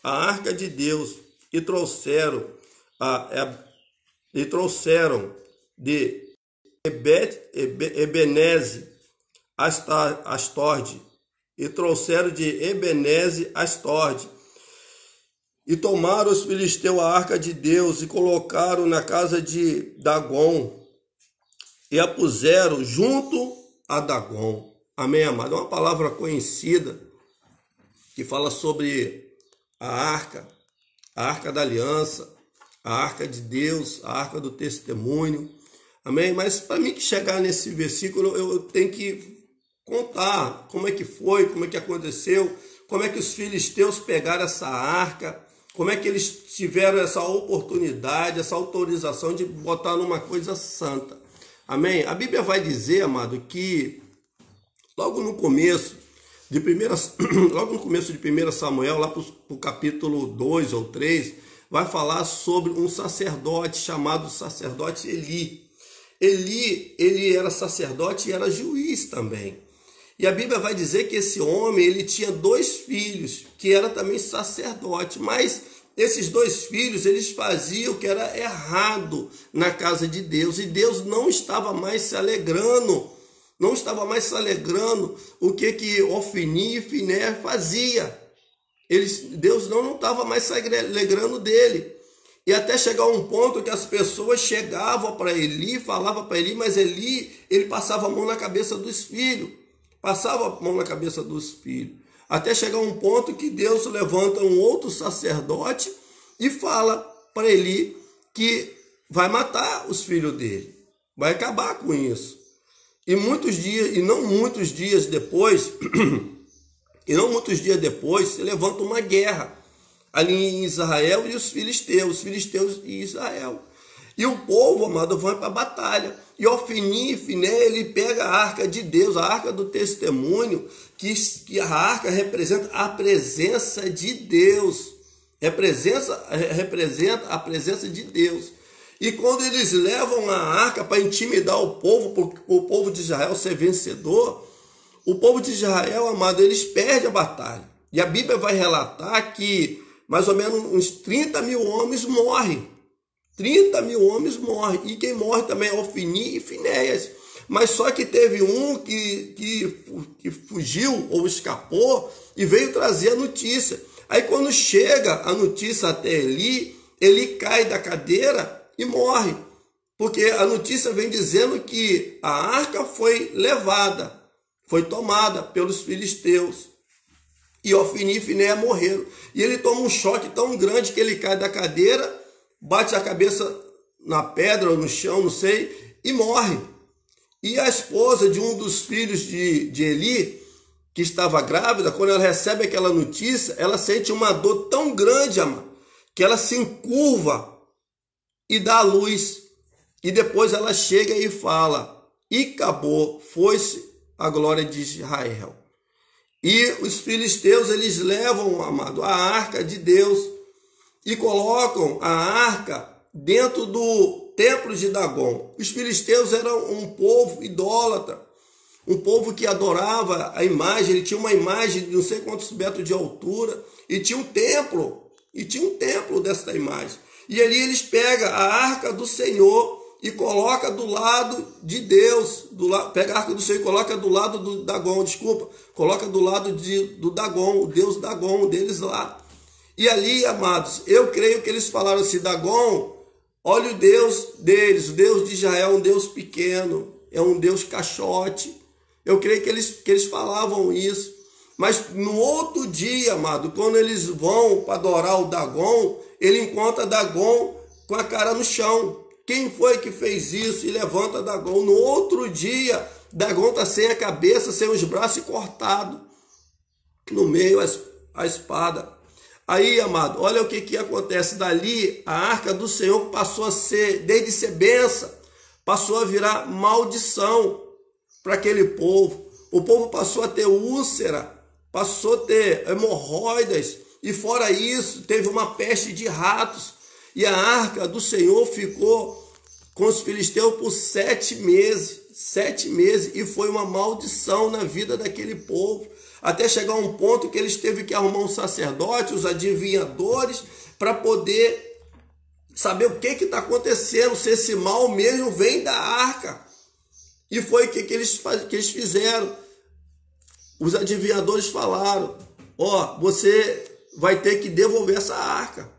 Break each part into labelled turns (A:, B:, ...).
A: a arca de Deus e trouxeram de Ebeneze Astorde, e trouxeram de Ebeneze Astorde, e tomaram os filisteus a arca de Deus e colocaram na casa de Dagon e a puseram junto a Dagon. Amém, amado? É uma palavra conhecida que fala sobre a arca da aliança, a arca de Deus, a arca do testemunho. Amém? Mas para mim que chegar nesse versículo, eu tenho que contar como é que foi, como é que aconteceu, como é que os filisteus pegaram essa arca, como é que eles tiveram essa oportunidade, essa autorização de botar numa coisa santa. Amém? A Bíblia vai dizer, amado, que logo no começo de 1 Samuel, lá para o capítulo 2 ou 3, vai falar sobre um sacerdote chamado sacerdote Eli. Ele era sacerdote e era juiz também. E a Bíblia vai dizer que esse homem, ele tinha 2 filhos, que era também sacerdote, mas esses 2 filhos, eles faziam o que era errado na casa de Deus, e Deus não estava mais se alegrando, o que Ofni e Finé fazia. Deus não estava mais se alegrando dele. E até chegar um ponto que as pessoas chegavam para Eli, falavam para Eli, mas ele passava a mão na cabeça dos filhos. Até chegar um ponto que Deus levanta um outro sacerdote e fala para Eli que vai matar os filhos dele. Vai acabar com isso. E não muitos dias depois, se levanta uma guerra ali em Israel e os filisteus e Israel. E o povo, amado, vai para a batalha. E Ofni e Finé, ele pega a arca de Deus, a arca do testemunho, que a arca representa a presença de Deus. Representa a presença de Deus. E quando eles levam a arca para intimidar o povo, para o povo de Israel ser vencedor, o povo de Israel, amado, eles perdem a batalha. E a Bíblia vai relatar que mais ou menos uns 30 mil homens morrem. 30 mil homens morrem. E quem morre também é Ofni e Finéias. Mas só que teve um que fugiu ou escapou e veio trazer a notícia. Aí quando chega a notícia até Eli, ele cai da cadeira e morre. Porque a notícia vem dizendo que a arca foi levada, foi tomada pelos filisteus. E Ofni e Finéia morreram. E ele toma um choque tão grande que ele cai da cadeira, bate a cabeça na pedra ou no chão, não sei, e morre. E a esposa de um dos filhos de Eli, que estava grávida, quando ela recebe aquela notícia, ela sente uma dor tão grande, amado, que ela se encurva e dá à luz. E depois ela chega e fala, e acabou, foi-se a glória de Israel. E os filisteus, eles levam, amado, a arca de Deus e colocam a arca dentro do templo de Dagon. Os filisteus eram um povo idólatra, um povo que adorava a imagem. Ele tinha uma imagem de não sei quantos metros de altura e tinha um templo dessa imagem. E ali eles pegam a arca do Senhor e coloca do lado de Deus, pega a arca do Senhor e coloca do lado do Dagon, coloca do lado do Dagon, o Deus Dagon deles lá. E ali, amados, eu creio que eles falaram assim, Dagon, olha o Deus deles, o Deus de Israel é um Deus pequeno, é um Deus caixote. Eu creio que eles falavam isso. Mas no outro dia, amado, quando eles vão para adorar o Dagon, ele encontra Dagon com a cara no chão. Quem foi que fez isso? E levanta Dagon. No outro dia, Dagon está sem a cabeça, sem os braços e cortado. No meio a espada. Aí, amado, olha o que acontece. Dali, a arca do Senhor passou a ser, desde ser bênção, passou a virar maldição para aquele povo. O povo passou a ter úlcera, passou a ter hemorroidas. E fora isso, teve uma peste de ratos. E a arca do Senhor ficou com os filisteus por 7 meses. 7 meses. E foi uma maldição na vida daquele povo. até chegar a um ponto que eles teve que arrumar um sacerdote, os adivinhadores, para poder saber o que está acontecendo, se esse mal mesmo vem da arca. E foi o que eles fizeram. Os adivinhadores falaram: ó, você vai ter que devolver essa arca.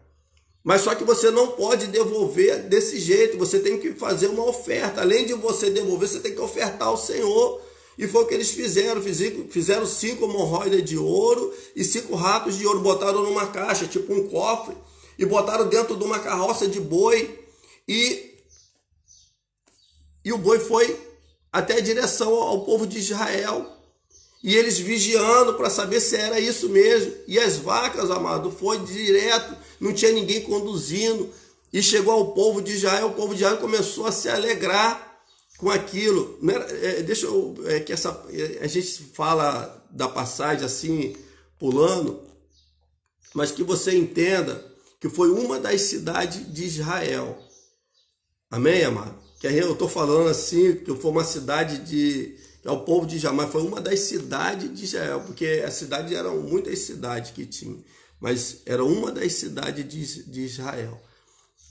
A: Mas só que você não pode devolver desse jeito, você tem que fazer uma oferta. Além de você devolver, você tem que ofertar ao Senhor. E foi o que eles fizeram. Fizeram 5 hemorroidas de ouro e 5 ratos de ouro. Botaram numa caixa, tipo um cofre, e botaram dentro de uma carroça de boi. E o boi foi até a direção ao povo de Israel. E eles vigiando para saber se era isso mesmo. E as vacas, amado, foi direto, não tinha ninguém conduzindo. E chegou ao povo de Israel, o povo de Israel começou a se alegrar com aquilo. A gente fala da passagem assim, pulando, mas que você entenda que foi uma das cidades de Israel. Amém, amado? Que aí eu estou falando assim, que foi uma cidade é o povo de Israel, mas foi uma das cidades de Israel, porque a cidade eram muitas cidades que tinha, mas era uma das cidades de Israel.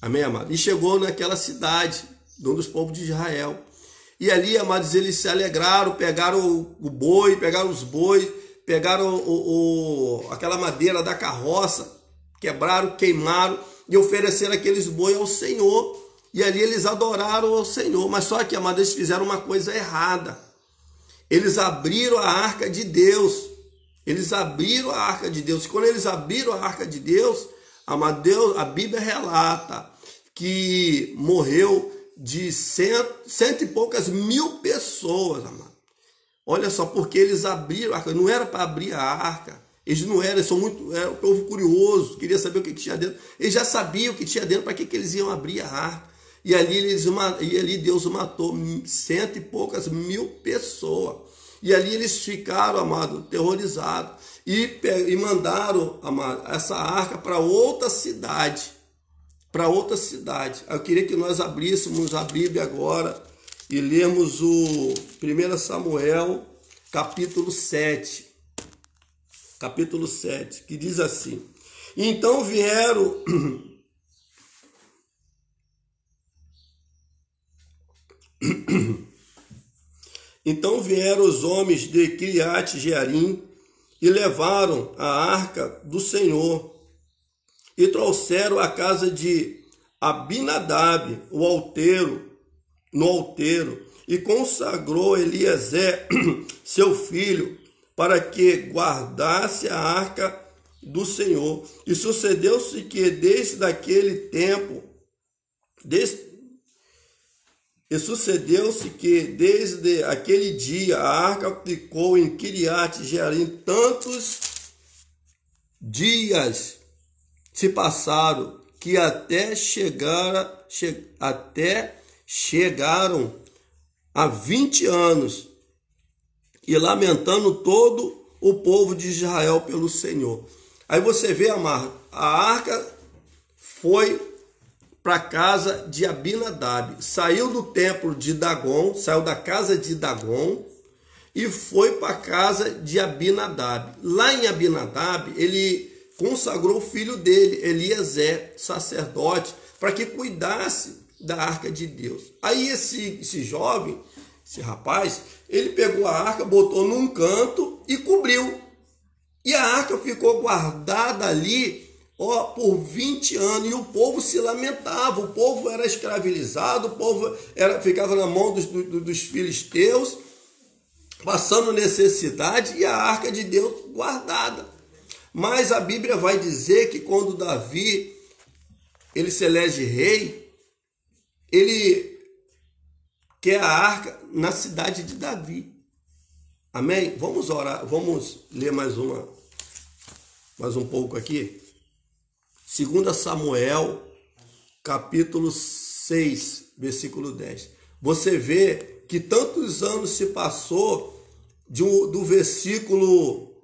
A: Amém, amado? E chegou naquela cidade, um dos povos de Israel. E ali, amados, eles se alegraram, pegaram o boi, pegaram os bois, pegaram aquela madeira da carroça, quebraram, queimaram e ofereceram aqueles bois ao Senhor. E ali eles adoraram ao Senhor. Mas só que, amados, eles fizeram uma coisa errada. Eles abriram a arca de Deus. Eles abriram a arca de Deus. E quando eles abriram a arca de Deus, amado, a Bíblia relata que morreu de cento e poucas mil pessoas, amado. Olha só, porque eles abriram a arca. Não era para abrir a arca. Eles não eram, era um povo curioso, queria saber o que tinha dentro. Eles já sabiam o que tinha dentro, para que eles iam abrir a arca. E ali Deus matou cento e poucas mil pessoas. E ali eles ficaram, amado, terrorizados. E mandaram, amado, essa arca para outra cidade. Para outra cidade. Eu queria que nós abríssemos a Bíblia agora e lermos o 1 Samuel, capítulo 7. Capítulo 7, que diz assim: Então vieram os homens de Kiriat Jearim e levaram a arca do Senhor e trouxeram à casa de Abinadab, no outeiro, e consagrou Eliezer, seu filho, para que guardasse a arca do Senhor. E sucedeu-se que desde aquele dia a arca ficou em Kiriat Jearim. Tantos dias se passaram que até chegaram a 20 anos, e lamentando todo o povo de Israel pelo Senhor. Aí você vê, amado, a arca foi para a casa de Abinadab, saiu do templo de Dagon, saiu da casa de Dagon e foi para a casa de Abinadab. Lá em Abinadab, ele consagrou o filho dele, Eliezer, sacerdote, para que cuidasse da arca de Deus. Aí esse jovem, esse rapaz, ele pegou a arca, botou num canto e cobriu. E a arca ficou guardada ali, por 20 anos, e o povo se lamentava. O povo era escravizado, o povo ficava na mão dos filisteus, passando necessidade, e a arca de Deus guardada. Mas a Bíblia vai dizer que quando Davi ele se elege rei, ele quer a arca na cidade de Davi. Amém? Vamos orar, vamos ler mais um pouco aqui. 2 Samuel, capítulo 6, versículo 10. Você vê que tantos anos se passou do versículo...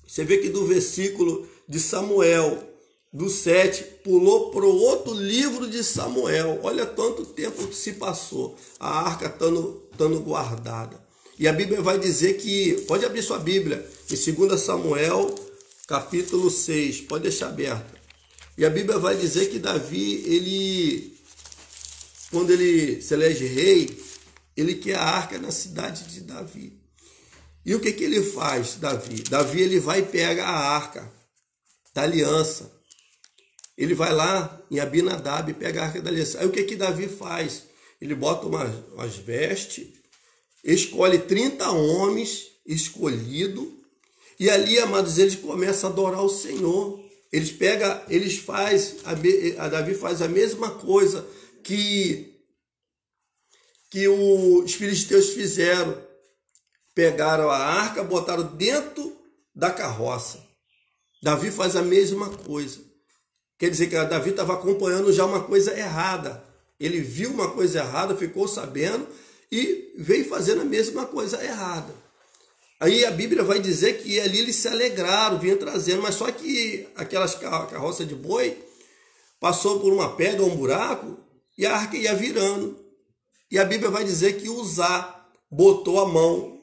A: Você vê que do versículo de Samuel, do 7, pulou para o outro livro de Samuel. Olha tanto tempo que se passou, a arca estando guardada. E a Bíblia vai dizer que, pode abrir sua Bíblia, em 2 Samuel, capítulo 6, pode deixar aberta. E a Bíblia vai dizer que Davi, quando ele se elege rei, ele quer a arca na cidade de Davi. E o que ele faz, Davi? Davi, ele vai e pega a arca da aliança. Ele vai lá em Abinadab e pega a arca da aliança. Aí o que Davi faz? Ele bota umas vestes, escolhe 30 homens escolhidos, e ali, amados, eles começam a adorar o Senhor. Davi faz a mesma coisa que os filisteus fizeram. Pegaram a arca, botaram dentro da carroça. Davi faz a mesma coisa. Quer dizer que Davi estava acompanhando já uma coisa errada. Ele viu uma coisa errada, ficou sabendo e veio fazendo a mesma coisa errada. Aí a Bíblia vai dizer que ali eles se alegraram, vinham trazendo, mas só que aquelas carroças de boi passou por uma pedra ou um buraco e a arca ia virando. E a Bíblia vai dizer que Uzá botou a mão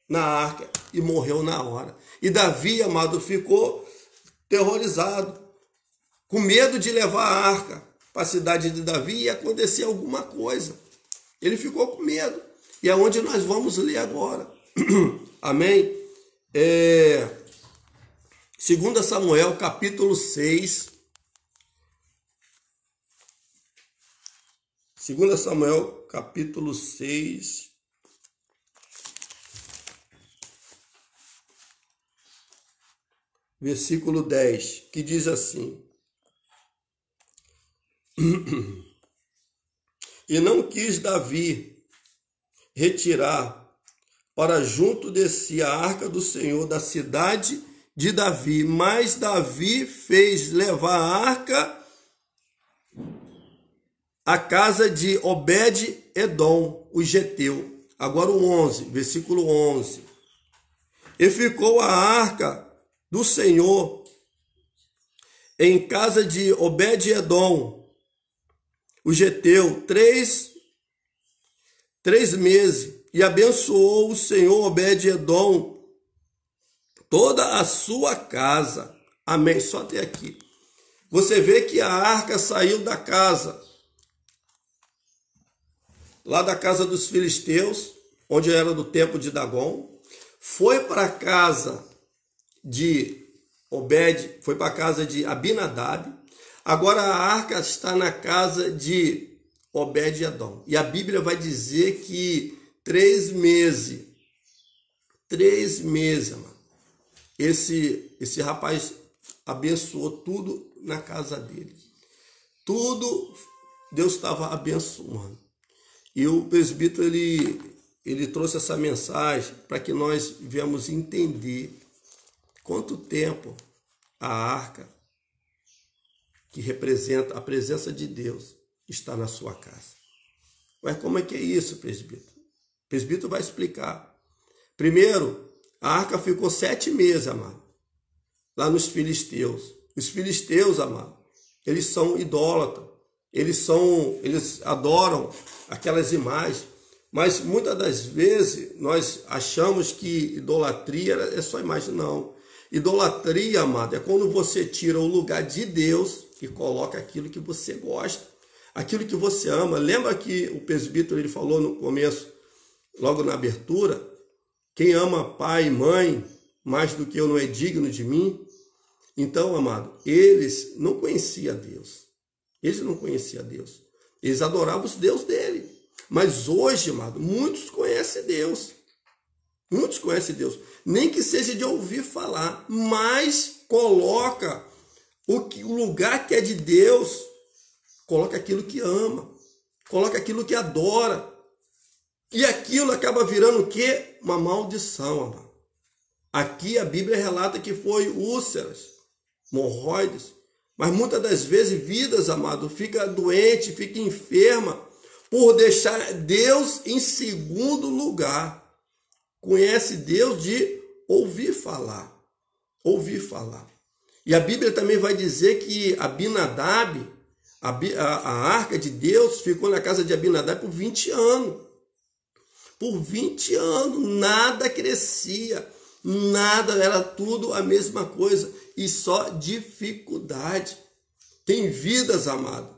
A: na arca e morreu na hora. E Davi, amado, ficou terrorizado, com medo de levar a arca para a cidade de Davi e acontecer alguma coisa. Ele ficou com medo. E é onde nós vamos ler agora. Amém? 2 Samuel, capítulo 6. 2 Samuel, capítulo 6. Versículo 10, que diz assim: E não quis Davi retirar para junto de si a arca do Senhor da cidade de Davi, mas Davi fez levar a arca à casa de Obed-edom, o geteu. Agora o 11, versículo 11. E ficou a arca do Senhor em casa de Obed-edom, o geteu, três meses, e abençoou o Senhor Obed-edom toda a sua casa. Amém. Só até aqui. Você vê que a arca saiu da casa, lá da casa dos filisteus, onde era do templo de Dagom, foi para a casa de Obed, foi para a casa de Abinadab. Agora a arca está na casa de Obed-edom. E a Bíblia vai dizer que 3 meses, mano, esse rapaz abençoou tudo na casa dele. Tudo Deus estava abençoando. E o presbítero, ele trouxe essa mensagem para que nós viemos entender quanto tempo a arca, que representa a presença de Deus, está na sua casa. Mas como é que é isso, presbítero? O presbítero vai explicar. Primeiro, a arca ficou 7 meses, amado, lá nos filisteus. Os filisteus, amado, eles são idólatras. Eles adoram aquelas imagens. Mas muitas das vezes nós achamos que idolatria é só imagem. Não. Idolatria, amado, é quando você tira o lugar de Deus e coloca aquilo que você gosta, aquilo que você ama. Lembra que o presbítero ele falou no começo, logo na abertura, quem ama pai e mãe mais do que eu não é digno de mim? Então, amado, eles não conheciam Deus. Eles não conheciam Deus. Eles adoravam os Deus dele. Mas hoje, amado, muitos conhecem Deus. Muitos conhecem Deus. Nem que seja de ouvir falar, mas coloca o lugar que é de Deus, coloca aquilo que ama, coloca aquilo que adora. E aquilo acaba virando o quê? Uma maldição, amado. Aqui a Bíblia relata que foi úlceras, hemorroides, mas muitas das vezes vidas, amado, fica doente, fica enferma, por deixar Deus em segundo lugar. Conhece Deus de ouvir falar. Ouvir falar. E a Bíblia também vai dizer que Abinadab, a arca de Deus, ficou na casa de Abinadab por 20 anos. Por 20 anos, nada crescia, nada, era tudo a mesma coisa e só dificuldade. Tem vidas, amado,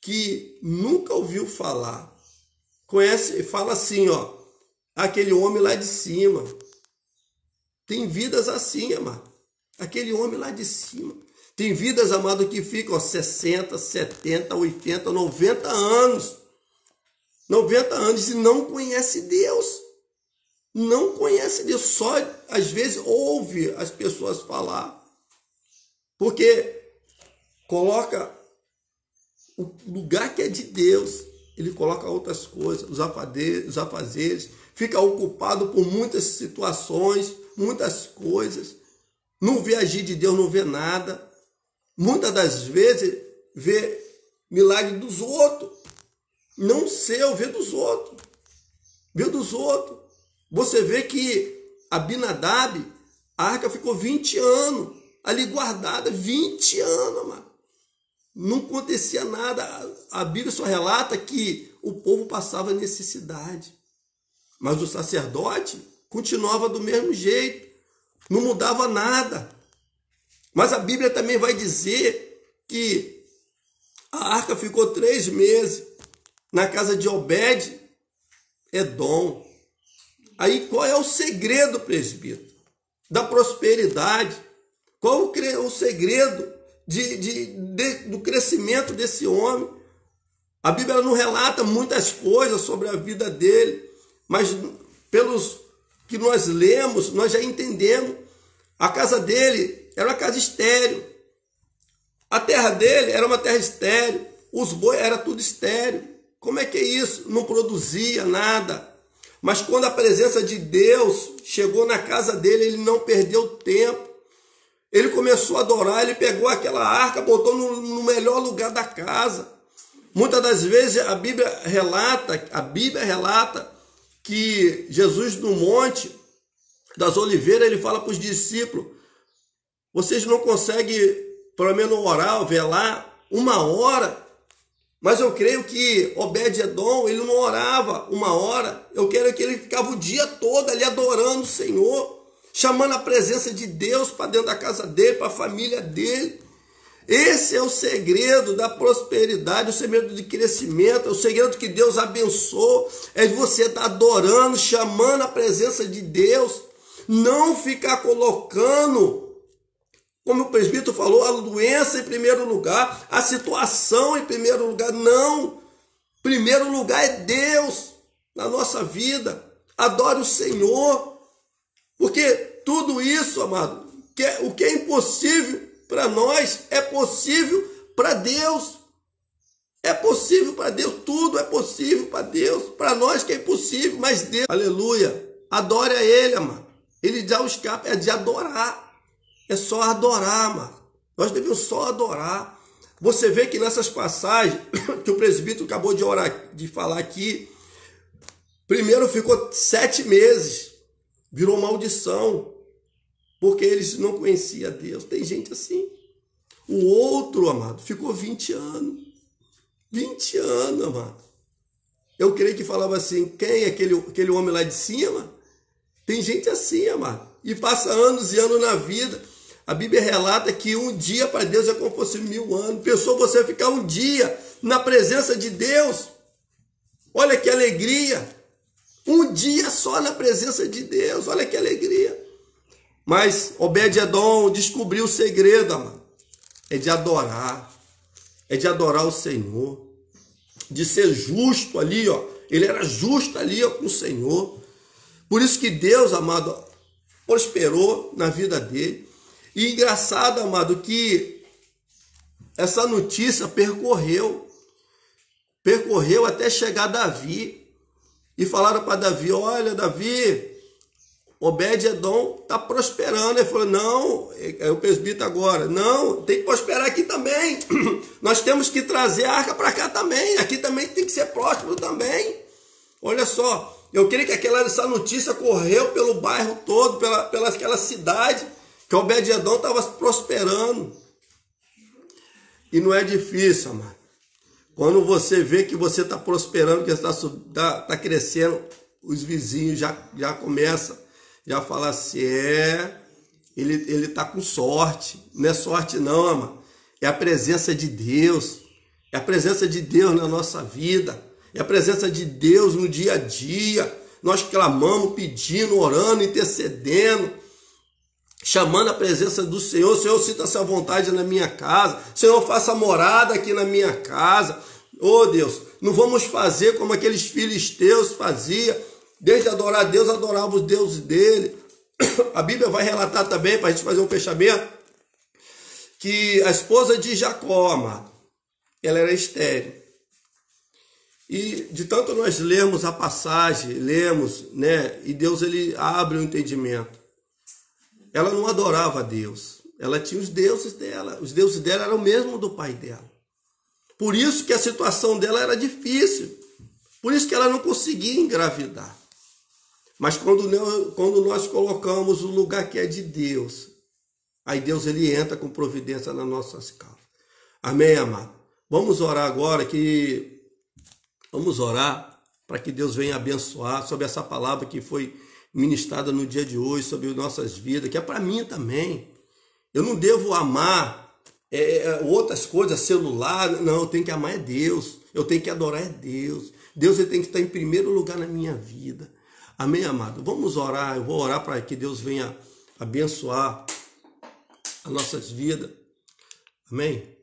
A: que nunca ouviu falar. Conhece, fala assim, ó, aquele homem lá de cima. Tem vidas assim, amado. Aquele homem lá de cima. Tem vidas, amado, que ficam 60, 70, 80, 90 anos. 90 anos e não conhece Deus. Não conhece Deus. Só, às vezes, ouve as pessoas falar. Porque coloca o lugar que é de Deus. Ele coloca outras coisas, os afazeres. Fica ocupado por muitas situações, muitas coisas. Não vê agir de Deus, não vê nada. Muitas das vezes vê milagre dos outros. Não seu, vê dos outros. Vê dos outros. Você vê que Abinadab, a arca ficou 20 anos ali guardada. 20 anos, mano. Não acontecia nada. A Bíblia só relata que o povo passava necessidade. Mas o sacerdote continuava do mesmo jeito. Não mudava nada. Mas a Bíblia também vai dizer que a arca ficou 3 meses na casa de Obed-Edom. Aí qual é o segredo, presbítero, da prosperidade? Qual o segredo do crescimento desse homem? A Bíblia não relata muitas coisas sobre a vida dele, mas pelos que nós lemos, nós já entendemos. A casa dele era uma casa estéril. A terra dele era uma terra estéril. Os bois era tudo estéril. Como é que é isso? Não produzia nada. Mas quando a presença de Deus chegou na casa dele, ele não perdeu tempo. Ele começou a adorar, ele pegou aquela arca, botou no melhor lugar da casa. Muitas das vezes a Bíblia relata que Jesus no Monte das Oliveiras, ele fala para os discípulos: vocês não conseguem, pelo menos orar, velar 1 hora? Mas eu creio que Obed-Edom, ele não orava 1 hora. Eu quero que ele ficava o dia todo ali adorando o Senhor, chamando a presença de Deus para dentro da casa dele, para a família dele. Esse é o segredo da prosperidade, o segredo de crescimento, o segredo que Deus abençoa, é de você estar adorando, chamando a presença de Deus, não ficar colocando, como o presbítero falou, a doença em primeiro lugar, a situação em primeiro lugar. Não, primeiro lugar é Deus na nossa vida. Adore o Senhor, porque tudo isso, amado, o que é impossível para nós é possível para Deus. É possível para Deus, tudo é possível para Deus. Para nós que é impossível, mas Deus, aleluia, adore a Ele, amado. Ele dá o escape, é de adorar. É só adorar, mano. Nós devemos só adorar. Você vê que nessas passagens que o presbítero acabou de falar aqui, primeiro ficou 7 meses, virou maldição, porque eles não conheciam Deus. Tem gente assim. O outro, amado, ficou 20 anos. 20 anos, amado. Eu creio que falava assim: quem é aquele homem lá de cima? Tem gente assim, amado. E passa anos e anos na vida. A Bíblia relata que um dia para Deus é como se fosse 1000 anos. Pensou você ficar um dia na presença de Deus? Olha que alegria. Um dia só na presença de Deus. Olha que alegria. Mas Obed-Edom descobriu o segredo, amado. É de adorar. É de adorar o Senhor. De ser justo ali, ó. Ele era justo ali, ó, com o Senhor. Por isso que Deus, amado, prosperou na vida dele. E engraçado, amado, que essa notícia percorreu até chegar a Davi. E falaram para Davi: olha, Davi, Obed-Edom está prosperando. Ele falou: não, é o presbítero agora. Não, tem que prosperar aqui também. Nós temos que trazer a arca para cá também. Aqui também tem que ser próspero também. Olha só, eu creio que essa notícia correu pelo bairro todo, pela aquela cidade, que Obed-Edom estava prosperando. E não é difícil, amado. Quando você vê que você está prosperando, que está crescendo, os vizinhos já começam, já falam assim, ele tá com sorte. Não é sorte não, amado. É a presença de Deus. É a presença de Deus na nossa vida. É a presença de Deus no dia a dia. Nós clamamos, pedindo, orando, intercedendo, chamando a presença do Senhor. Senhor, sinta essa vontade na minha casa. Senhor, faça morada aqui na minha casa. Oh Deus, não vamos fazer como aqueles filisteus faziam. Desde adorar a Deus, adoravam os deuses dele. A Bíblia vai relatar também, para a gente fazer um fechamento, que a esposa de Jacó, amado, ela era estéril. E de tanto nós lermos a passagem, lemos, né? E Deus ele abre o entendimento. Ela não adorava a Deus. Ela tinha os deuses dela. Os deuses dela eram o mesmo do pai dela. Por isso que a situação dela era difícil. Por isso que ela não conseguia engravidar. Mas quando nós colocamos o lugar que é de Deus, aí Deus ele entra com providência nas nossas causas. Amém, amado? Vamos orar agora Vamos orar para que Deus venha abençoar sobre essa palavra que foi ministrada no dia de hoje, sobre nossas vidas, que é para mim também. Eu não devo amar outras coisas, celular, não, eu tenho que amar Deus, eu tenho que adorar Deus. Deus ele tem que estar em primeiro lugar na minha vida. Amém, amado? Vamos orar, eu vou orar para que Deus venha abençoar as nossas vidas. Amém?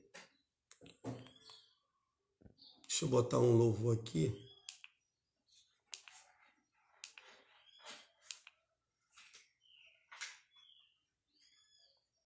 A: Deixa eu botar um louvor aqui.